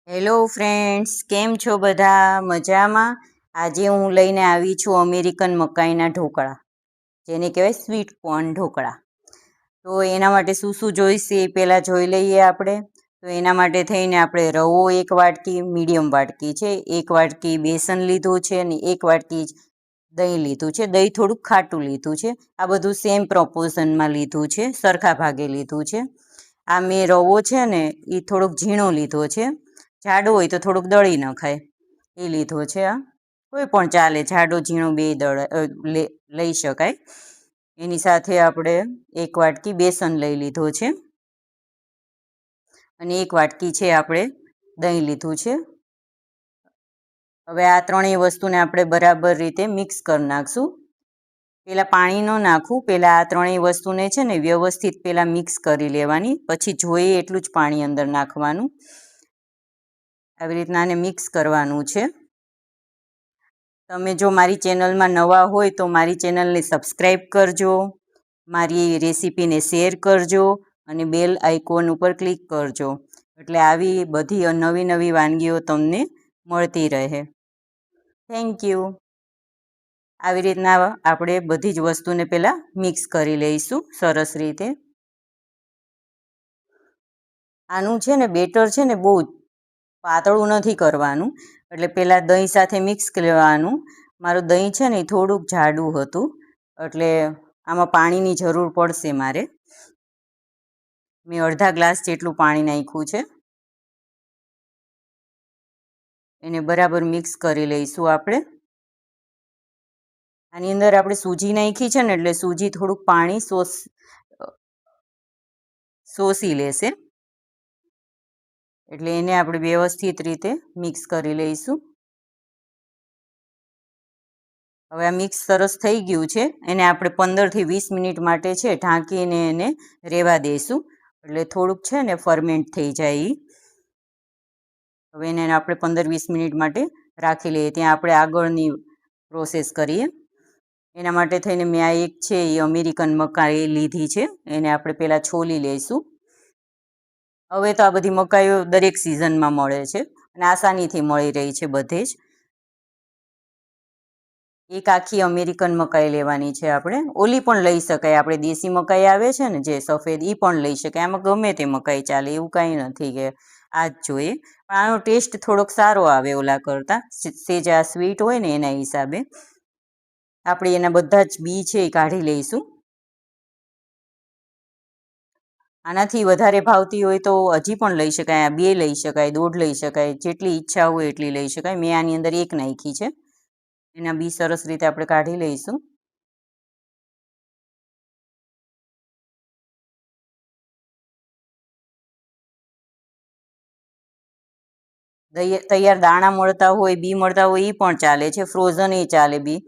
Hello friends, કેમ છો બધા? મજામાં? આજે હું લઈને આવી છું અમેરિકન મકાઈના ઢોકળા, જેને કહેવાય સ્વીટ કોર્ન ઢોકળા. તો એના માટે શું શું જોઈશે એ પહેલાં જોઈ લઈએ આપણે. તો એના માટે થઈને આપણે રવો 1 વાટકી, મીડિયમ વાટકી છે, 1 વાટકી બેસન લીધું છે અને 1 વાટકી દહીં લીધું છે. દહીં થોડુંક ખાટું લીધું છે. આ બધું સેમ પ્રોપોર્શનમાં લીધું છે, સરખા ભાગે લીધું છે. આ મેં રવો છે ને એ થોડોક ઝીણો લીધો છે. જાડો હોય તો થોડુંક દળી નખાય એ લીધો છે. આ કોઈ પણ ચાલે, જાડો ઝીણો બે લઈ શકાય. એની સાથે આપણે 1 વાટકી બેસન લઈ લીધો છે અને 1 વાટકી છે આપણે દહીં લીધું છે. હવે આ ત્રણેય વસ્તુને આપણે બરાબર રીતે મિક્સ કરી નાખશું. પહેલાં પાણી ન નાખવું, પહેલાં આ ત્રણેય વસ્તુને છે ને વ્યવસ્થિત પહેલાં મિક્સ કરી લેવાની, પછી જોઈએ એટલું જ પાણી અંદર નાખવાનું. આવી રીતના આને મિક્સ કરવાનું છે. તમે જો મારી ચેનલમાં નવા હોય તો મારી ચેનલને સબસ્ક્રાઈબ કરજો, મારી રેસીપીને શેર કરજો અને બેલ આઇકોન ઉપર ક્લિક કરજો, એટલે આવી બધી નવી નવી વાનગીઓ તમને મળતી રહે. Thank you. આવી રીતના આપણે બધી જ વસ્તુને પહેલાં મિક્સ કરી લઈશું સરસ રીતે. આનું છે ને બેટર છે ને બહુ પાતળું નથી કરવાનું, એટલે પહેલાં દહીં સાથે મિક્સ કરવાનું. મારું દહીં છે ને એ થોડુંક જાડું હતું, એટલે આમાં પાણીની જરૂર પડશે મારે. મેં અડધા ગ્લાસ જેટલું પાણી નાખ્યું છે. એને બરાબર મિક્સ કરી લઈશું આપણે. આની અંદર આપણે સૂજી નાખી છે ને, એટલે સૂજી થોડુંક પાણી શોષી લેશે, એટલે એને આપણે વ્યવસ્થિત રીતે મિક્સ કરી લઈશું. હવે આ મિક્સ સરસ થઈ ગયું છે. એને આપણે 15 થી 20 મિનિટ માટે છે ઢાંકીને એને રહેવા દઈશું, એટલે થોડુંક છે ને ફર્મેન્ટ થઈ જાય. હવે એને આપણે 15-20 મિનિટ માટે રાખી લઈએ. ત્યાં આપણે આગળની પ્રોસેસ કરીએ. એના માટે થઈને મેં આ એક છે એ અમેરિકન મકાઈ લીધી છે, એને આપણે પહેલાં છોલી લઈશું. હવે તો આ બધી મકાઈઓ દરેક સિઝનમાં મળે છે અને આસાનીથી મળી રહી છે બધે જ. એક આખી અમેરિકન મકાઈ લેવાની છે આપણે. ઓલી પણ લઈ શકાય, આપણે દેશી મકાઈ આવે છે ને જે સફેદ, એ પણ લઈ શકાય. આમાં ગમે તે મકાઈ ચાલે, એવું કાંઈ નથી કે આ જ જોઈએ. પણ આનો ટેસ્ટ થોડોક સારો આવે ઓલા કરતાં, સેજ આ સ્વીટ હોય ને એના હિસાબે. આપણે એના બધા જ બી છે એ કાઢી લઈશું. આનાથી વધારે ભાવતી હોય તો હજી પણ લઈ શકાય, 2 લઈ શકાય, 1.5 લઈ શકાય, જેટલી ઈચ્છા હોય એટલી લઈ શકાય. મેં આની અંદર 1 નાખી છે. એના બી સરસ રીતે આપણે કાઢી લઈશું. તૈયાર દાણા મળતા હોય, બી મળતા હોય, એ પણ ચાલે છે. ફ્રોઝન એ ચાલે બી,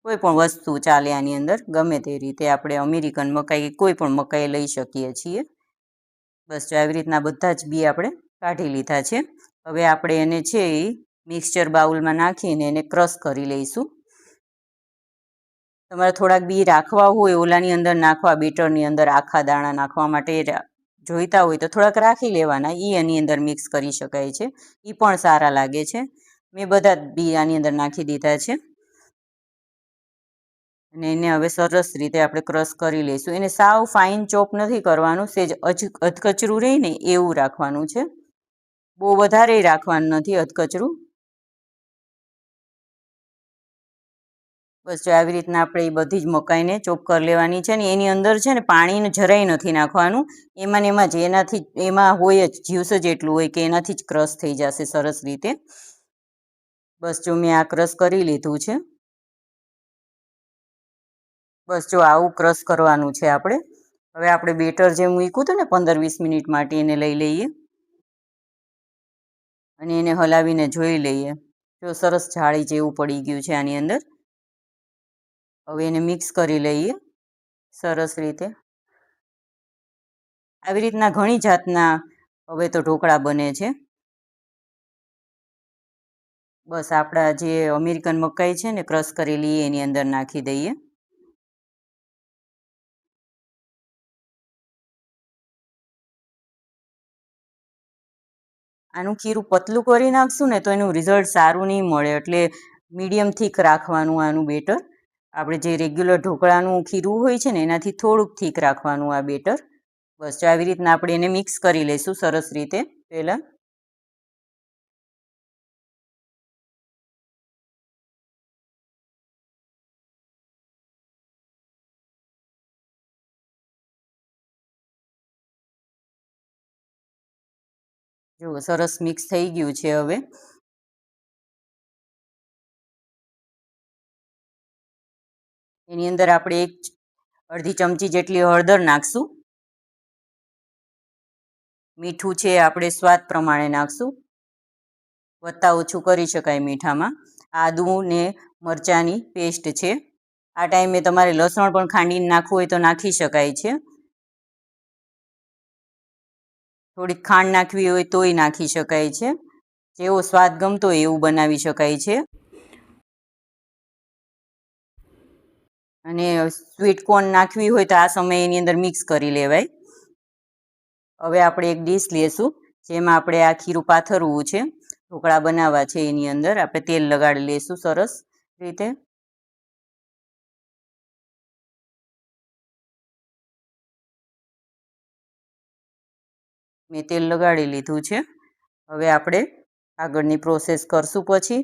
કોઈ પણ વસ્તુ ચાલે આની અંદર. ગમે તે રીતે આપણે અમેરિકન મકાઈ કોઈ પણ મકાઈ લઈ શકીએ છીએ. બસ જો આવી રીતના બધા જ બી આપણે કાઢી લીધા છે. હવે આપણે એને છે એ મિક્સચર બાઉલમાં નાખીને એને ક્રશ કરી લઈશું. તમારે થોડાક બી રાખવા હોય ઓલાની અંદર નાખવા, બેટરની અંદર આખા દાણા નાખવા માટે જોઈતા હોય તો થોડાક રાખી લેવાના, એ આની અંદર મિક્સ કરી શકાય છે, એ પણ સારા લાગે છે. મેં બધા બી આની અંદર નાખી દીધા છે અને એને હવે સરસ રીતે આપણે ક્રશ કરી લઈશું. એને સાવ ફાઇન ચોપ નથી કરવાનું, સેજ અધકચરું રહે ને એવું રાખવાનું છે. બહુ વધારે રાખવાનું નથી અધકચરું. બસ જો આવી રીતના આપણે એ બધી જ મકાઈને ચોપ કરી લેવાની છે ને એની અંદર છે ને પાણીને જરાય નથી નાખવાનું. એમાં ને એમાં જ એમાં હોય જ જ્યુસ જ એટલું હોય કે એનાથી જ ક્રશ થઈ જશે સરસ રીતે. બસ જો મેં આ ક્રશ કરી લીધું છે. બસ જો આવું ક્રશ કરવાનું છે આપણે. હવે આપણે બેટર જે મૂક્યું હતું ને 15-20 મિનિટ માટે, એને લઈ લઈએ અને એને હલાવીને જોઈ લઈએ. જો સરસ જાળી જેવું પડી ગયું છે આની અંદર. હવે એને મિક્સ કરી લઈએ સરસ રીતે. આવી રીતના ઘણી જાતના હવે તો ઢોકળા બને છે. બસ આપણા જે અમેરિકન મકાઈ છે ને ક્રશ કરેલી એની અંદર નાખી દઈએ. આનું ખીરું પતલું કરી નાખશું ને તો એનું રિઝલ્ટ સારું નહીં મળે, એટલે મીડિયમ થીક રાખવાનું આનું બેટર. આપણે જે રેગ્યુલર ઢોકળાનું ખીરું હોય છે ને એનાથી થોડુંક થીક રાખવાનું આ બેટર. બસ જો આવી રીતના આપણે એને મિક્સ કરી લઈશું સરસ રીતે પહેલાં. જો સરસ મિક્સ થઈ ગયું છે. હવે એની અંદર આપણે અડધી ચમચી જેટલી હળદર નાખશું. મીઠું છે આપણે સ્વાદ પ્રમાણે નાખશું, વધતા ઓછું કરી શકાય મીઠામાં. આદુ ને મરચાંની પેસ્ટ છે. આ ટાઈમે તમારે લસણ પણ ખાંડીને નાખવું હોય તો નાખી શકાય છે. થોડીક ખાંડ નાખવી હોય તોય નાખી શકાય છે. જેવો સ્વાદ ગમતો હોય એવું બનાવી શકાય છે. અને સ્વીટ કોર્ન નાખવી હોય તો આ સમયે એની અંદર મિક્સ કરી લેવાય. હવે આપણે એક ડીશ લેશું જેમાં આપણે આ ખીરું પાથરવું છે, ઢોકળા બનાવવા છે. એની અંદર આપણે તેલ લગાડી લઈશું સરસ રીતે. મેં તેલ લગાડી લીધું છે. હવે આપણે આગળની પ્રોસેસ કરશું. પછી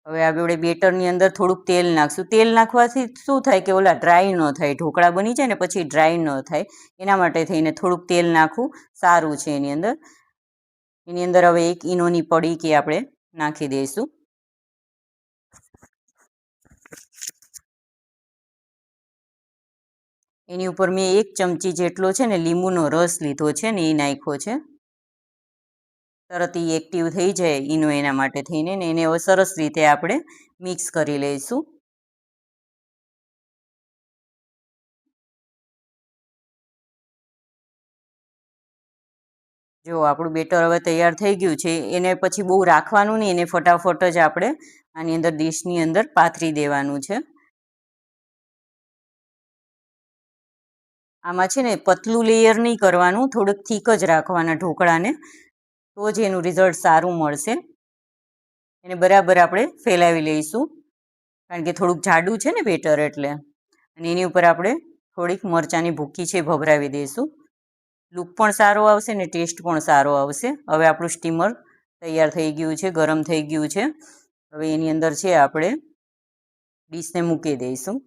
હવે આપણે બેટરની અંદર થોડુંક તેલ નાખશું. તેલ નાખવાથી શું થાય કે ઓલા ડ્રાય ન થાય, ઢોકળા બની જાય ને પછી ડ્રાય ન થાય, એના માટે થઈને થોડુંક તેલ નાખવું સારું છે એની અંદર. એની અંદર હવે એક ઈનોની પડીકી આપણે નાખી દઈશું. એની ઉપર મેં 1 ચમચી જેટલો છે ને લીંબુનો રસ લીધો છે ને એ નાખ્યો છે. તરત એ એક્ટિવ થઈ જાય ઈનો, એના માટે થઈને ને એને હવે સરસ રીતે આપણે મિક્સ કરી લઈશું. જો આપણું બેટર હવે તૈયાર થઈ ગયું છે. એને પછી બહુ રાખવાનું નહીં, એને ફટાફટ જ આપણે આની અંદર ડીશની અંદર પાથરી દેવાનું છે. આમાં છે ને પતલું લેયર નહીં કરવાનું, થોડુંક થીક જ રાખવાના ઢોકળાને, તો જ એનું રિઝલ્ટ સારું મળશે. એને બરાબર આપણે ફેલાવી લઈશું, કારણ કે થોડુંક જાડું છે ને બેટર એટલે. અને એની ઉપર આપણે થોડીક મરચાંની ભૂકી છે ભભરાવી દઈશું. લુક પણ સારો આવશે ને ટેસ્ટ પણ સારો આવશે. હવે આપણું સ્ટીમર તૈયાર થઈ ગયું છે, ગરમ થઈ ગયું છે. હવે એની અંદર છે આપણે ડીશને મૂકી દઈશું.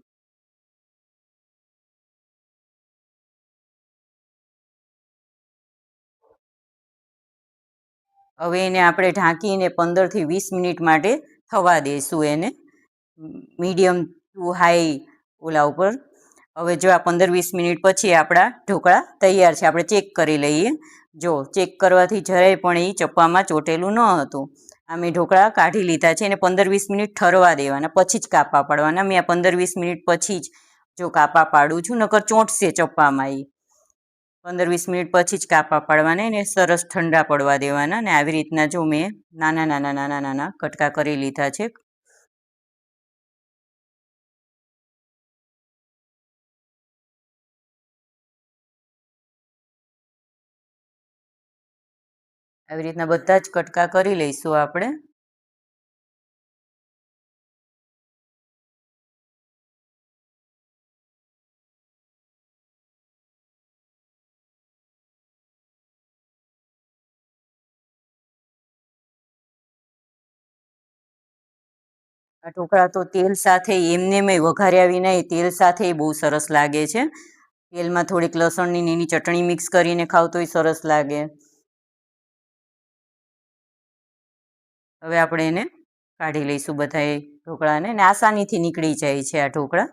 હવે એને આપણે ઢાંકીને 15 થી 20 મિનિટ માટે થવા દઈશું એને, મીડિયમ ટુ હાઈ ઓલા ઉપર. હવે જો આ 15-20 મિનિટ પછી આપણા ઢોકળા તૈયાર છે. આપણે ચેક કરી લઈએ. જો ચેક કરવાથી જરાય પણ એ ચપ્પામાં ચોટેલું ન હતું. આ મેં ઢોકળા કાઢી લીધા છે. એને 15-20 મિનિટ ઠરવા દેવાના, પછી જ કાપા પાડવાના. મેં આ 15-20 મિનિટ પછી જ જો કાપા પાડું છું, નકર ચોંટશે ચપ્પામાં. એ 15-20 મિનિટ પછી જ કાપા પાડવાના, એને સરસ ઠંડા પડવા દેવાના. ને આવી રીતના જો મેં નાના નાના નાના નાના કટકા કરી લીધા છે. આવી રીતના બધા જ કટકા કરી લઈશું આપણે. આ ઢોકળા તો તેલ સાથે એમને વઘાર્યા વિના તેલ સાથે બહુ સરસ લાગે છે. તેલમાં થોડીક લસણની એની ચટણી મિક્સ કરીને ખાવ તોય સરસ લાગે. હવે આપણે એને કાઢી લઈશું બધાએ ઢોકળાને, ને આસાનીથી નીકળી જાય છે આ ઢોકળા.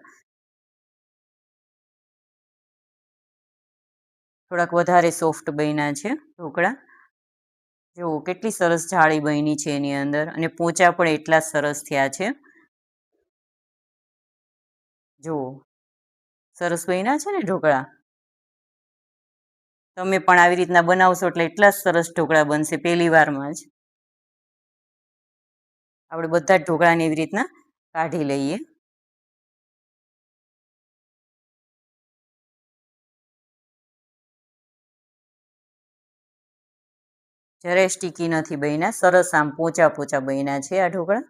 થોડાક વધારે સોફ્ટ બન્યા છે ઢોકળા. જુઓ કેટલી સરસ જાળી બની છે એની અંદર, અને પોચા પણ એટલા સરસ થયા છે. જુઓ સરસ બન્યા છે ને ઢોકળા. તમે પણ આવી રીતના બનાવશો એટલે એટલા સરસ ઢોકળા બનશે પહેલી વારમાં જ. આપણે બધા જ ઢોકળાને એવી રીતના કાઢી લઈએ. જરાય સ્ટીકી નથી બન્યા, સરસ આમ પોચા પોચા બન્યા છે આ ઢોકળા.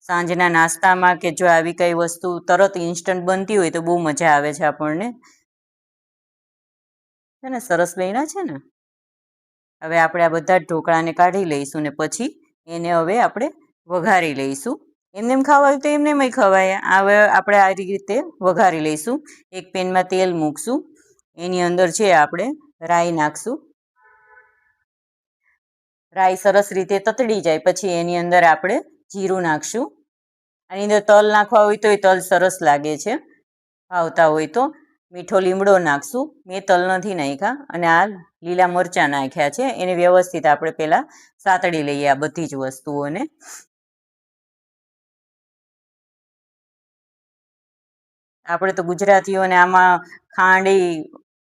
સાંજના નાસ્તામાં કે જો આવી કઈ વસ્તુ તરત ઇન્સ્ટન્ટ બનતી હોય તો બહુ મજા આવે છે આપણને. છે ને, સરસ બન્યા છે ને. હવે આપણે આ બધા જ ઢોકળાને કાઢી લઈશું ને પછી એને હવે આપણે વઘારી લઈશું. એમને એમ ખાવા હોય તો એમને એમ ખવાય. હવે આપણે આ રીતે વઘારી લઈશું. એક પેનમાં તેલ મૂકશું, એની અંદર છે આપણે રાઈ નાખશું. રાઈ સરસ રીતે તતડી જાય પછી એની અંદર આપણે જીરું નાખશું. આની અંદર તલ નાખવા હોય તો એ તલ સરસ લાગે છે, ભાવતા હોય તો. મીઠો લીમડો નાખશું, મેં તલ નથી નાખ્યા. અને આ લીલા મરચાં નાખ્યા છે. એને વ્યવસ્થિત આપણે પહેલાં સાતળી લઈએ આ બધી જ વસ્તુઓને. આપણે તો ગુજરાતીઓને આમાં ખાંડ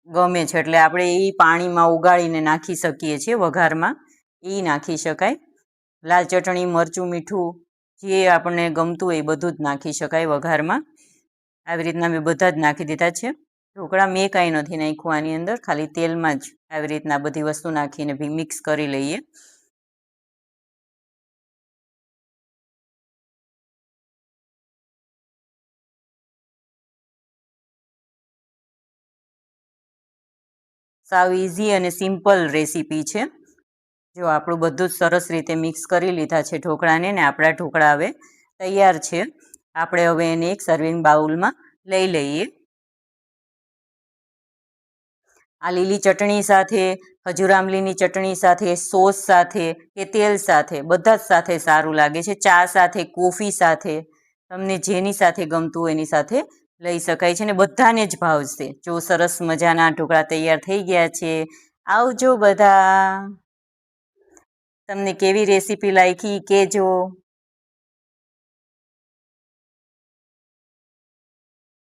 ગમે છે એટલે આપણે એ પાણીમાં ઉગાડીને નાખી શકીએ છીએ વઘારમાં, એ નાખી શકાય. લાલ ચટણી, મરચું, મીઠું જે આપણને ગમતું હોય એ બધું જ નાખી શકાય વઘારમાં. આવી રીતના મેં બધા જ નાખી દીધા છે. ઢોકળા મેં કાંઈ નથી નાખ્યું આની અંદર, ખાલી તેલમાં જ આવી રીતના બધી વસ્તુ નાખીને મિક્સ કરી લઈએ. સાવ ઇઝી અને સિમ્પલ રેસીપી છે. જો આપણું બધું જ સરસ રીતે મિક્સ કરી લીધા છે ઢોકળાને, ને આપણા ઢોકળા હવે તૈયાર છે. આપણે હવે એને એક સર્વિંગ બાઉલમાં લઈ લઈએ. આ લીલી ચટણી સાથે, ખજૂર આમલીની ચટણી સાથે, સોસ સાથે કે તેલ સાથે, બધા જ સાથે સારું લાગે છે. ચા સાથે, કોફી સાથે, તમને જેની સાથે ગમતું હોય એની સાથે લઈ શકાય છે ને બધાને જ ભાવશે. જો સરસ મજાના ઢોકળા તૈયાર થઈ ગયા છે. આવજો બધા. તમને કેવી રેસીપી લાગી કહેજો.